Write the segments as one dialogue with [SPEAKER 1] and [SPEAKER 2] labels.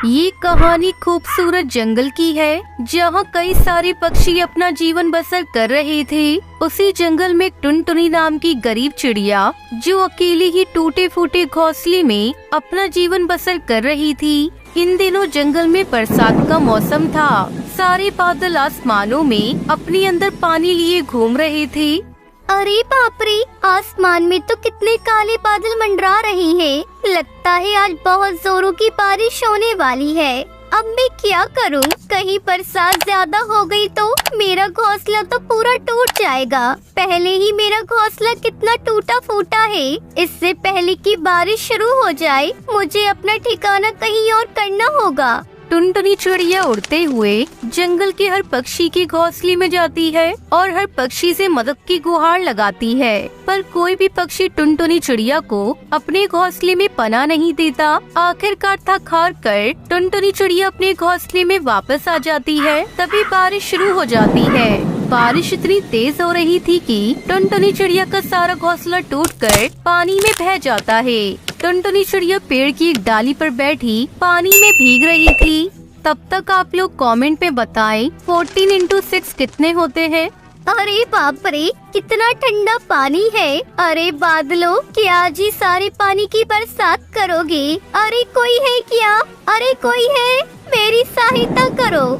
[SPEAKER 1] ये कहानी खूबसूरत जंगल की है, जहाँ कई सारे पक्षी अपना जीवन बसर कर रहे थे। उसी जंगल में टुनटुनी नाम की गरीब चिड़िया, जो अकेली ही टूटे फूटे घोंसले में अपना जीवन बसर कर रही थी। इन दिनों जंगल में बरसात का मौसम था। सारे बादल आसमानों में अपने अंदर पानी लिए घूम रहे थे।
[SPEAKER 2] अरे बाप रे, आसमान में तो कितने काले बादल मंडरा रहे हैं। लगता है आज बहुत जोरों की बारिश होने वाली है। अब मैं क्या करूं? कहीं बरसात ज्यादा हो गई तो मेरा घोंसला तो पूरा टूट जाएगा। पहले ही मेरा घोंसला कितना टूटा फूटा है। इससे पहले कि बारिश शुरू हो जाए, मुझे अपना ठिकाना कहीं और करना होगा।
[SPEAKER 1] टुनटुनी चिड़िया उड़ते हुए जंगल के हर पक्षी के घोंसले में जाती है और हर पक्षी से मदद की गुहार लगाती है, पर कोई भी पक्षी टुनटुनी चिड़िया को अपने घोंसले में पनाह नहीं देता। आखिरकार थक हार कर टुनटुनी चिड़िया अपने घोंसले में वापस आ जाती है। तभी बारिश शुरू हो जाती है। बारिश इतनी तेज हो रही थी कि टुनटुनी चिड़िया का सारा घोंसला टूटकर पानी में बह जाता है। टुनटुनी चिड़िया पेड़ की एक डाली पर बैठी पानी में भीग रही थी। तब तक आप लोग कमेंट में बताएं 14 into 6 कितने होते हैं।
[SPEAKER 2] अरे बाप रे, कितना ठंडा पानी है। अरे बादलों, क्या आज ही सारे पानी की बरसात करोगे? अरे कोई है क्या? अरे कोई है? मेरी सहायता करो।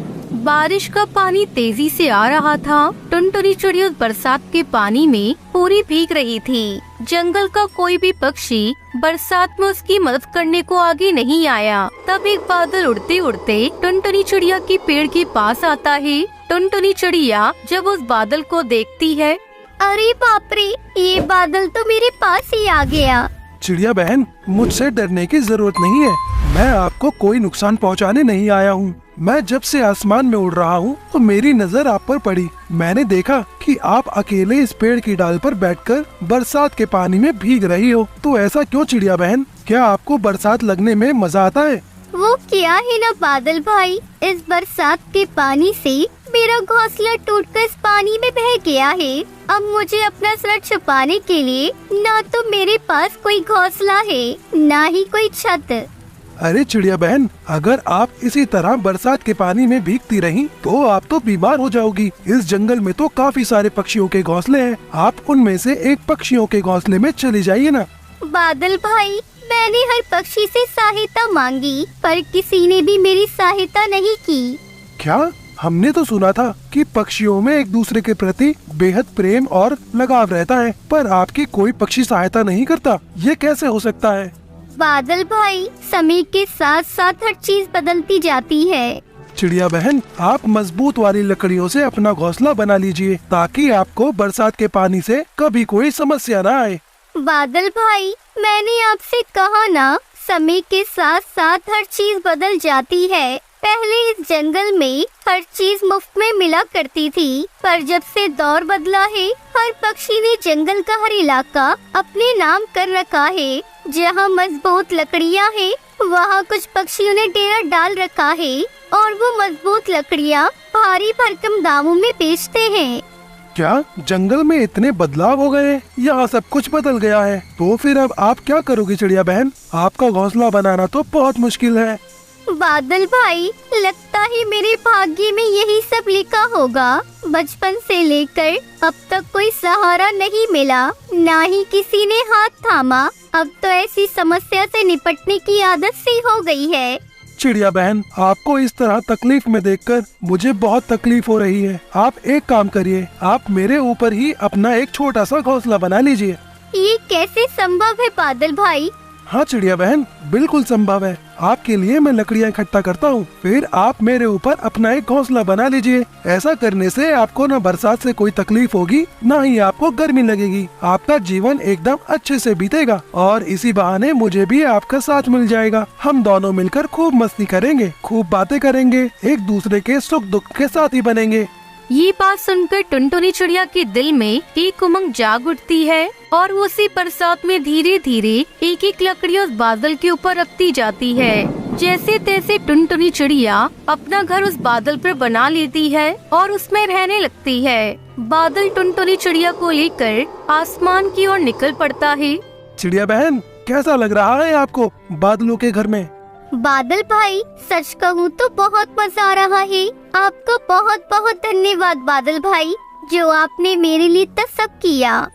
[SPEAKER 1] बारिश का पानी तेजी से आ रहा था। टुनटुनी चिड़िया उस बरसात के पानी में पूरी भीग रही थी। जंगल का कोई भी पक्षी बरसात में उसकी मदद करने को आगे नहीं आया। तब एक बादल उड़ते उड़ते टुनटुनी चिड़िया के पेड़ के पास आता है। टुनटुनी चिड़िया जब उस बादल को देखती है,
[SPEAKER 2] अरे बाप रे, ये बादल तो मेरे पास ही आ गया।
[SPEAKER 3] चिड़िया बहन, मुझसे डरने की जरूरत नहीं है। मैं आपको कोई नुकसान पहुंचाने नहीं आया हूँ। मैं जब से आसमान में उड़ रहा हूँ तो मेरी नजर आप पर पड़ी। मैंने देखा कि आप अकेले इस पेड़ की डाल पर बैठकर बरसात के पानी में भीग रही हो। तो ऐसा क्यों चिड़िया बहन? क्या आपको बरसात लगने में मजा आता है?
[SPEAKER 2] वो क्या है ना बादल भाई, इस बरसात के पानी से मेरा घोंसला टूटकर इस पानी में बह गया है। अब मुझे अपना सर छुपाने के लिए ना तो मेरे पास कोई घोंसला है, ना ही कोई छत।
[SPEAKER 3] अरे चिड़िया बहन, अगर आप इसी तरह बरसात के पानी में भीगती रहीं तो आप तो बीमार हो जाओगी। इस जंगल में तो काफी सारे पक्षियों के घोंसले हैं। आप उनमें से एक पक्षियों के घोंसले में चली जाइए ना।
[SPEAKER 2] बादल भाई, मैंने हर पक्षी से सहायता मांगी, पर किसी ने भी मेरी सहायता नहीं की।
[SPEAKER 3] क्या? हमने तो सुना था कि पक्षियों में एक दूसरे के प्रति बेहद प्रेम और लगाव रहता है, पर आपकी कोई पक्षी सहायता नहीं करता। ये कैसे हो सकता है?
[SPEAKER 2] बादल भाई, समय के साथ साथ हर चीज बदलती जाती है।
[SPEAKER 3] चिड़िया बहन, आप मजबूत वाली लकड़ियों से अपना घोंसला बना लीजिए, ताकि आपको बरसात के पानी से कभी कोई समस्या न आए।
[SPEAKER 2] बादल भाई, मैंने आपसे कहा ना, समय के साथ साथ हर चीज बदल जाती है। पहले इस जंगल में हर चीज मुफ्त में मिला करती थी, पर जब से दौर बदला है, हर पक्षी ने जंगल का हर इलाका अपने नाम कर रखा है। जहाँ मजबूत लकड़ियाँ हैं, वहाँ कुछ पक्षियों ने डेरा डाल रखा है और वो मजबूत लकड़ियाँ भारी भरकम दामों में बेचते हैं।
[SPEAKER 3] क्या जंगल में इतने बदलाव हो गए? यहाँ सब कुछ बदल गया है। तो फिर अब आप क्या करोगी चिड़िया बहन? आपका घोंसला बनाना तो बहुत मुश्किल है।
[SPEAKER 2] बादल भाई, लगता है मेरे भाग्य में यही सब लिखा होगा। बचपन से लेकर अब तक कोई सहारा नहीं मिला, ना ही किसी ने हाथ थामा। अब तो ऐसी समस्या से निपटने की आदत सी हो गई है।
[SPEAKER 3] चिड़िया बहन, आपको इस तरह तकलीफ में देखकर मुझे बहुत तकलीफ हो रही है। आप एक काम करिए, आप मेरे ऊपर ही अपना एक छोटा सा घोंसला बना लीजिए।
[SPEAKER 2] ये कैसे संभव है बादल भाई?
[SPEAKER 3] हाँ चिड़िया बहन, बिल्कुल संभव है। आपके लिए मैं लकड़ियाँ इकट्ठा करता हूँ, फिर आप मेरे ऊपर अपना एक घोंसला बना लीजिए। ऐसा करने से आपको न बरसात से कोई तकलीफ होगी, न ही आपको गर्मी लगेगी। आपका जीवन एकदम अच्छे से बीतेगा और इसी बहाने मुझे भी आपका साथ मिल जाएगा। हम दोनों मिलकर खूब मस्ती करेंगे, खूब बातें करेंगे, एक दूसरे के सुख दुख के साथी बनेंगे।
[SPEAKER 1] ये बात सुनकर टुनटुनी चिड़िया के दिल में एक उमंग जाग उठती है और वो उसी बरसात में धीरे धीरे एक एक लकड़ी उस बादल के ऊपर रखती जाती है। जैसे तैसे टुनटुनी चिड़िया अपना घर उस बादल पर बना लेती है और उसमें रहने लगती है। बादल टुनटुनी चिड़िया को लेकर आसमान की ओर निकल पड़ता है।
[SPEAKER 3] चिड़िया बहन, कैसा लग रहा है आपको बादलों के घर में?
[SPEAKER 2] बादल भाई, सच कहूँ तो बहुत मजा आ रहा है। आपका बहुत बहुत धन्यवाद बादल भाई, जो आपने मेरे लिए इतना सब किया।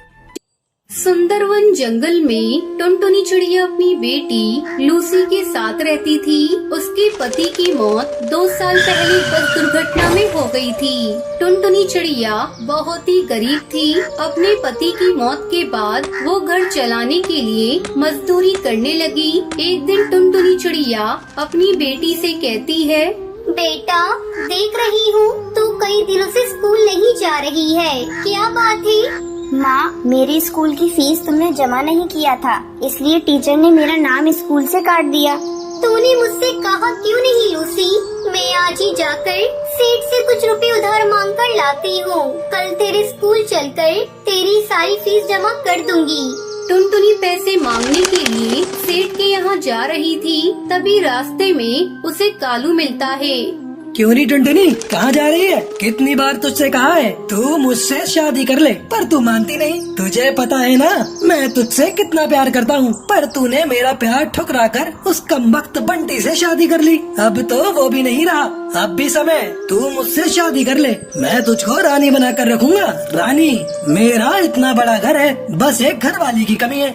[SPEAKER 1] सुंदरवन जंगल में टुनटुनी चिड़िया अपनी बेटी लूसी के साथ रहती थी। उसके पति की मौत 2 साल पहले बस दुर्घटना में हो गई थी। टुनटुनी चिड़िया बहुत ही गरीब थी। अपने पति की मौत के बाद वो घर चलाने के लिए मजदूरी करने लगी। एक दिन टुनटुनी चिड़िया अपनी बेटी से कहती है,
[SPEAKER 2] बेटा, देख रही हूँ तू कई दिनों से स्कूल नहीं जा रही है, क्या बात है?
[SPEAKER 4] माँ, मेरी स्कूल की फीस तुमने जमा नहीं किया था, इसलिए टीचर ने मेरा नाम स्कूल से काट दिया।
[SPEAKER 2] तूने मुझसे कहा क्यों नहीं लूसी? मैं आज ही जाकर सेठ से कुछ रुपए उधार मांग कर लाती हूँ। कल तेरे स्कूल चलकर तेरी सारी फीस जमा कर दूंगी।
[SPEAKER 1] टुनटुनी पैसे मांगने के लिए सेठ के यहाँ जा रही थी। तभी रास्ते में उसे कालू मिलता है।
[SPEAKER 5] क्यों नहीं टुनटुनी, कहाँ जा रही है? कितनी बार तुझसे कहा है तू मुझसे शादी कर ले, पर तू मानती नहीं। तुझे पता है ना मैं तुझसे कितना प्यार करता हूँ, पर तूने मेरा प्यार ठुकरा कर उस कमबख्त बंटी से शादी कर ली। अब तो वो भी नहीं रहा, अब भी समय, तू मुझसे शादी कर ले, मैं तुझको रानी बना कर रखूंगा। रानी, मेरा इतना बड़ा घर है, बस एक घर वाली की कमी है।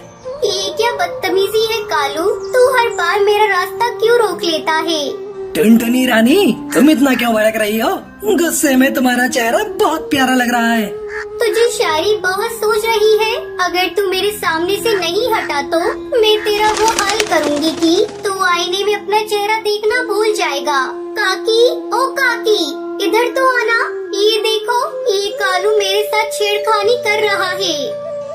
[SPEAKER 2] ये क्या बदतमीजी है कालू? तू हर बार मेरा रास्ता क्यों रोक लेता है?
[SPEAKER 5] टुनटुनी रानी, तुम इतना क्यों भड़क रही हो? गुस्से में तुम्हारा चेहरा बहुत प्यारा लग रहा है।
[SPEAKER 2] तुझे शायरी बहुत सूझ रही है। अगर तू मेरे सामने से नहीं हटा तो मैं तेरा वो हाल करूँगी कि तू आईने में अपना चेहरा देखना भूल जाएगा। काकी, ओ काकी, इधर तो आना। ये देखो, ये कालू मेरे साथ छेड़खानी कर रहा है।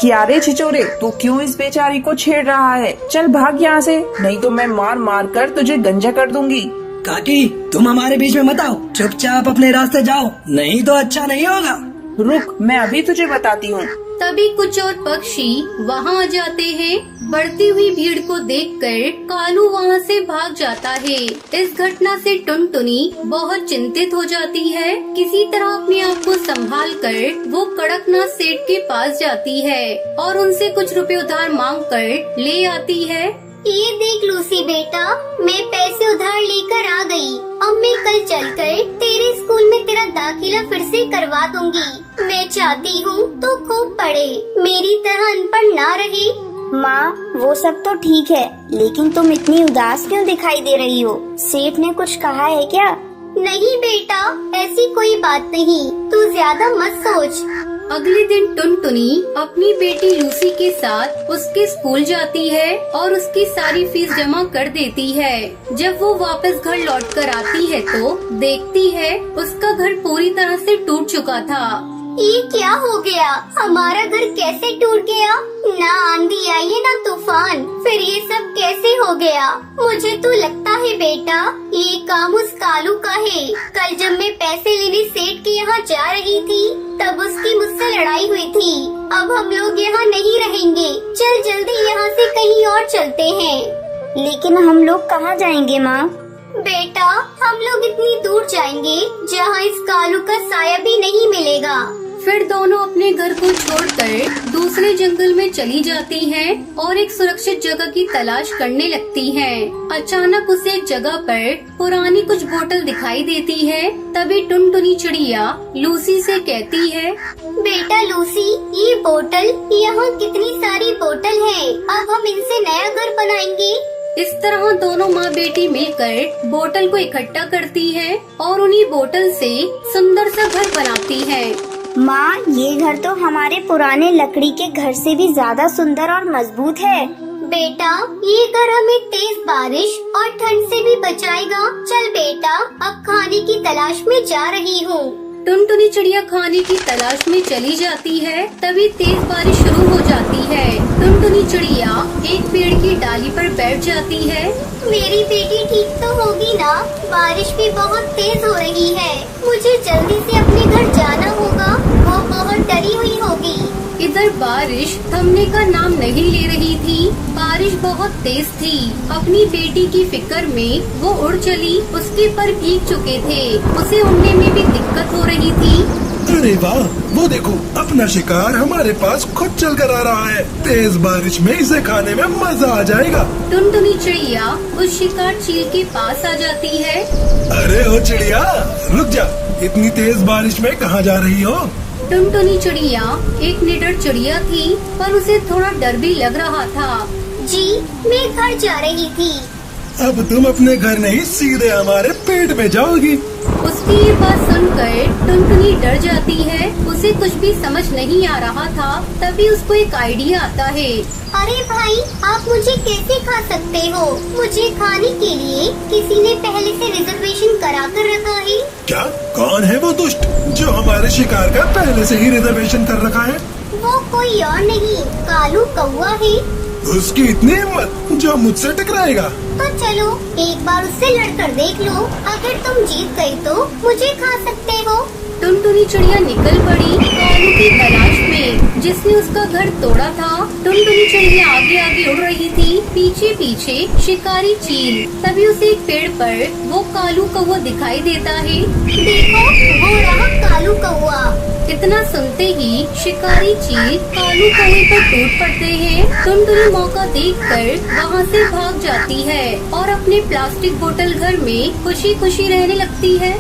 [SPEAKER 6] क्या रे छिचोरे, तू क्यों इस बेचारी को छेड़ रहा है? चल भाग यहाँ से, नहीं तो मैं मार मार कर तुझे गंजा कर दूंगी।
[SPEAKER 5] काकी, तुम हमारे बीच में मत आओ, चुपचाप अपने रास्ते जाओ, नहीं तो अच्छा नहीं होगा।
[SPEAKER 6] रुक, मैं अभी तुझे बताती हूँ।
[SPEAKER 1] तभी कुछ और पक्षी वहाँ आ जाते हैं। बढ़ती हुई भीड़ को देखकर कालू वहाँ से भाग जाता है। इस घटना से टुनटुनी बहुत चिंतित हो जाती है। किसी तरह अपने आप को संभाल कर वो कड़कनाथ सेठ के पास जाती है और उनसे कुछ रुपए उधार मांग कर ले आती है।
[SPEAKER 2] ये देख लूसी बेटा, मैं पैसे उधार लेकर आ गई। अब मैं कल चलकर तेरे स्कूल में तेरा दाखिला फिर से करवा दूंगी। मैं चाहती हूँ तो खूब पढ़े, मेरी तरह अनपढ़ ना रहे।
[SPEAKER 4] माँ, वो सब तो ठीक है, लेकिन तुम इतनी उदास क्यों दिखाई दे रही हो? सेठ ने कुछ कहा है क्या?
[SPEAKER 2] नहीं बेटा, ऐसी कोई बात नहीं, तू ज्यादा मत सोच।
[SPEAKER 1] अगले दिन टुनटुनी अपनी बेटी लूसी के साथ उसके स्कूल जाती है और उसकी सारी फीस जमा कर देती है। जब वो वापस घर लौट कर आती है तो देखती है उसका घर पूरी तरह से टूट चुका था।
[SPEAKER 2] ये क्या हो गया? हमारा घर कैसे टूट गया? ना आंधी आई है ना तूफान, फिर ये सब कैसे हो गया? मुझे तो लगता है बेटा ये काम उस कालू का है। कल जब मैं पैसे लेने सेठ के यहाँ जा रही थी तब उसकी मुझसे लड़ाई हुई थी। अब हम लोग यहाँ नहीं रहेंगे, चल जल्दी यहाँ से कहीं और चलते हैं।
[SPEAKER 4] लेकिन हम लोग कहाँ जाएंगे माँ?
[SPEAKER 2] बेटा, हम लोग इतनी दूर जाएंगे जहाँ इस कालू का साया भी नहीं मिलेगा।
[SPEAKER 1] फिर दोनों अपने घर को छोड़कर दूसरे जंगल में चली जाती हैं और एक सुरक्षित जगह की तलाश करने लगती हैं। अचानक उसे एक जगह पर पुरानी कुछ बोतल दिखाई देती है। तभी टुनटुनी चिड़िया लूसी से कहती है,
[SPEAKER 2] बेटा लूसी, ये बोतल, यहाँ कितनी सारी बोतल है, अब हम इनसे नया घर बनाएंगे।
[SPEAKER 1] इस तरह दोनों माँ बेटी मिलकर बोतल को इकट्ठा करती है और उन्हीं बोतल से सुंदर सा घर बनाती है।
[SPEAKER 4] माँ, ये घर तो हमारे पुराने लकड़ी के घर से भी ज्यादा सुंदर और मजबूत है।
[SPEAKER 2] बेटा, ये घर हमें तेज बारिश और ठंड से भी बचाएगा। चल बेटा, अब खाने की तलाश में जा रही हूँ।
[SPEAKER 1] टुनटुनी चिड़िया खाने की तलाश में चली जाती है। तभी तेज बारिश शुरू हो जाती है। टुनटुनी चिड़िया एक पेड़ की डाली पर बैठ जाती है।
[SPEAKER 2] मेरी बेटी ठीक तो होगी ना? बारिश भी बहुत तेज हो रही है, मुझे जल्दी से अपने घर जाना होगा। वो बहुत डरी हुई होगी।
[SPEAKER 1] इधर बारिश थमने का नाम नहीं ले रही थी। बारिश बहुत तेज थी। अपनी बेटी की फिक्र में वो उड़ चली। उसके पर भीग चुके थे, उसे उड़ने में भी दिक्कत हो रही थी।
[SPEAKER 3] अरे वाह, वो देखो अपना शिकार हमारे पास खुद चल कर आ रहा है। तेज बारिश में इसे खाने में मजा आ जाएगा।
[SPEAKER 1] टुनटुनी चिड़िया उस शिकार चील के पास आ जाती है।
[SPEAKER 3] अरे ओ चिड़िया, रुक जा, इतनी तेज बारिश में कहाँ जा रही हो?
[SPEAKER 1] टुनटुनी चिड़िया एक निडर चिड़िया थी, पर उसे थोड़ा डर भी लग रहा था।
[SPEAKER 2] जी मैं घर जा रही थी।
[SPEAKER 3] अब तुम अपने घर नहीं, सीधे हमारे पेट में जाओगी।
[SPEAKER 1] उसकी ये बात सुनकर टुनटुनी डर जाती है। उसे कुछ भी समझ नहीं आ रहा था। तभी उसको एक आइडिया आता है।
[SPEAKER 2] अरे भाई, आप मुझे कैसे खा सकते हो? मुझे खाने के लिए किसी ने पहले से रिजर्वेशन करा कर रखा है।
[SPEAKER 3] क्या? कौन है वो दुष्ट जो हमारे शिकार का पहले से ही रिजर्वेशन कर रखा है?
[SPEAKER 2] वो कोई और नहीं, कालू कौवा है।
[SPEAKER 3] उसकी इतनी हिम्मत जो मुझसे टकराएगा?
[SPEAKER 2] तो चलो एक बार उससे लड़कर देख लो। अगर तुम जीत गई तो मुझे खा सकते हो।
[SPEAKER 1] टुनटुनी चिड़िया निकल पड़ी कालू की तलाश में, जिसने उसका घर तोड़ा था। टुनटुनी चिड़िया आगे आगे उड़ रही थी, पीछे पीछे शिकारी चील। तभी उसे एक पेड़ पर वो कालू कौवा दिखाई देता है।
[SPEAKER 2] देखो, वो रहा कालू कौवा।
[SPEAKER 1] इतना सुनते ही शिकारी चील कालू कौवे पर टूट पड़ते हैं। टुनटुनी मौका देखकर वहाँ से भाग जाती है और अपने प्लास्टिक बोतल घर में खुशी खुशी रहने लगती है।